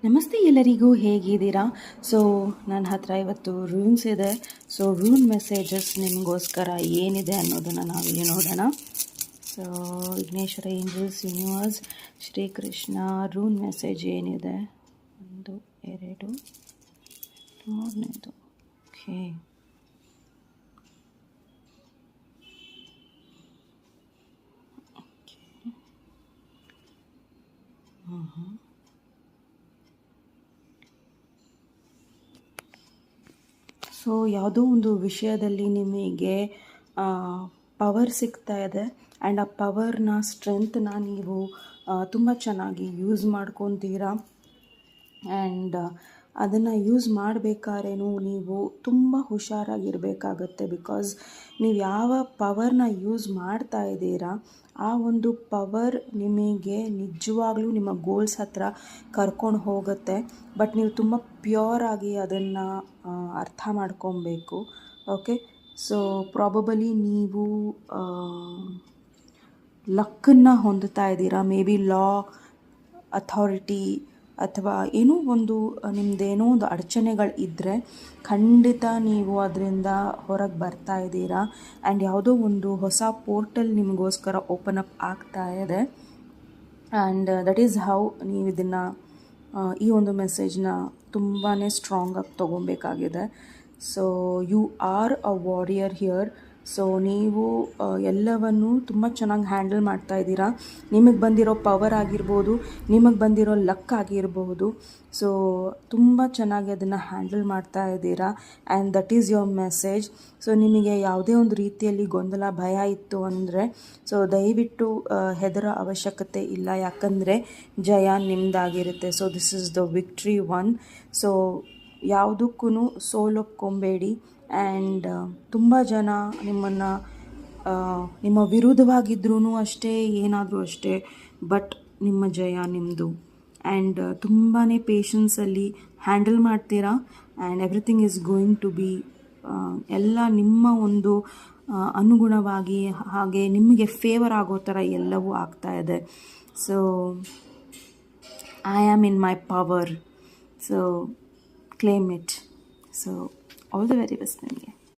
ನಮಸ್ತೆ ಎಲ್ಲರಿಗೂ, ಹೇಗಿದ್ದೀರಾ? ಸೊ ನನ್ನ ಹತ್ರ ಇವತ್ತು ರೂನ್ಸ್ ಇದೆ. ಸೊ ರೂನ್ ಮೆಸೇಜಸ್ ನಿಮಗೋಸ್ಕರ ಏನಿದೆ ಅನ್ನೋದನ್ನು ನಾವಿಲ್ಲಿ ನೋಡೋಣ. So Vighneshwara, angels, universe, Srikrishna, rune message ಏನಿದೆ? 1 2 3ನೇದು. ಓಕೆ, ಸೊ ಯಾವುದೋ ಒಂದು ವಿಷಯದಲ್ಲಿ ನಿಮಗೆ ಪವರ್ ಸಿಗ್ತಾ ಇದೆ ಆ್ಯಂಡ್ ಆ ಪವರ್ನ, ಸ್ಟ್ರೆಂತ್ನ ನೀವು ತುಂಬ ಚೆನ್ನಾಗಿ ಯೂಸ್ ಮಾಡ್ಕೊತೀರಾ. ಆ್ಯಂಡ್ ಅದನ್ನು ಯೂಸ್ ಮಾಡಬೇಕಾದ್ರೇನು ನೀವು ತುಂಬ ಹುಷಾರಾಗಿರಬೇಕಾಗತ್ತೆ. ಬಿಕಾಸ್ ನೀವು ಯಾವ ಪವರ್ನ ಯೂಸ್ ಮಾಡ್ತಾ ಇದ್ದೀರಾ ಆ ಒಂದು ಪವರ್ ನಿಮಗೆ ನಿಜವಾಗ್ಲೂ ನಿಮ್ಮ ಗೋಲ್ಸ್ ಹತ್ರ ಕರ್ಕೊಂಡು ಹೋಗುತ್ತೆ. ಬಟ್ ನೀವು ತುಂಬ ಪ್ಯೂರಾಗಿ ಅದನ್ನು ಅರ್ಥ ಮಾಡ್ಕೊಬೇಕು. ಓಕೆ, ಸೊ ಪ್ರಾಬಬಲಿ ನೀವು ಲಕ್ಕನ್ನು ಹೊಂದುತ್ತಾ ಇದ್ದೀರಾ. ಮೇ ಬಿ ಲಾ, ಅಥಾರಿಟಿ ಅಥವಾ ಏನೋ ಒಂದು ನಿಮ್ಮದೇನೋ ಒಂದು ಅಡಚಣೆಗಳು ಇದ್ದರೆ ಖಂಡಿತ ನೀವು ಅದರಿಂದ ಹೊರಗೆ ಬರ್ತಾ ಇದ್ದೀರಾ. ಆ್ಯಂಡ್ ಯಾವುದೋ ಒಂದು ಹೊಸ ಪೋರ್ಟಲ್ ನಿಮಗೋಸ್ಕರ ಓಪನ್ ಅಪ್ ಆಗ್ತಾ ಇದೆ. ಆ್ಯಂಡ್ ದಟ್ ಈಸ್ ಹೌ ನೀವು ಇದನ್ನು ಈ ಒಂದು ಮೆಸೇಜ್ನ ತುಂಬಾ ಸ್ಟ್ರಾಂಗಾಗಿ ತೊಗೊಬೇಕಾಗಿದೆ. So you are a warrior here. ಸೊ ನೀವು ಎಲ್ಲವನ್ನು ತುಂಬ ಚೆನ್ನಾಗಿ ಹ್ಯಾಂಡಲ್ ಮಾಡ್ತಾ ಇದ್ದೀರಾ. ನಿಮಗೆ ಬಂದಿರೋ ಪವರ್ ಆಗಿರ್ಬೋದು, ನಿಮಗೆ ಬಂದಿರೋ ಲಕ್ ಆಗಿರ್ಬೋದು. ಸೊ ತುಂಬ ಚೆನ್ನಾಗಿ ಅದನ್ನು ಹ್ಯಾಂಡಲ್ ಮಾಡ್ತಾ ಇದ್ದೀರಾ. And that is your message. So ನಿಮಗೆ ಯಾವುದೇ ಒಂದು ರೀತಿಯಲ್ಲಿ ಗೊಂದಲ, ಭಯ ಇತ್ತು ಅಂದರೆ ಸೊ ದಯವಿಟ್ಟು ಹೆದರೋ ಅವಶ್ಯಕತೆ ಇಲ್ಲ. ಯಾಕಂದರೆ ಜಯ ನಿಮ್ಮದಾಗಿರುತ್ತೆ. So this is the victory one. So ಯಾವುದಕ್ಕೂ ಸೋಲೊಪ್ಕೊಂಬೇಡಿ. ಆ್ಯಂಡ್ ತುಂಬ ಜನ ನಿಮ್ಮನ್ನು ನಿಮ್ಮ ವಿರುದ್ಧವಾಗಿದ್ರೂ ಅಷ್ಟೇ, ಏನಾದರೂ ಅಷ್ಟೇ, ಬಟ್ ನಿಮ್ಮ ಜಯ ನಿಮ್ಮದು. ಆ್ಯಂಡ್ ತುಂಬಾ ಪೇಷನ್ಸಲ್ಲಿ ಹ್ಯಾಂಡಲ್ ಮಾಡ್ತೀರಾ. And everything is going to be ಎಲ್ಲ ನಿಮ್ಮ ಒಂದು ಅನುಗುಣವಾಗಿ, ಹಾಗೆ ನಿಮಗೆ ಫೇವರ್ ಆಗೋ ಥರ ಎಲ್ಲವೂ ಆಗ್ತಾ ಇದೆ. So I am in my power. So claim it. So all the very best ನಿಮಗೆ.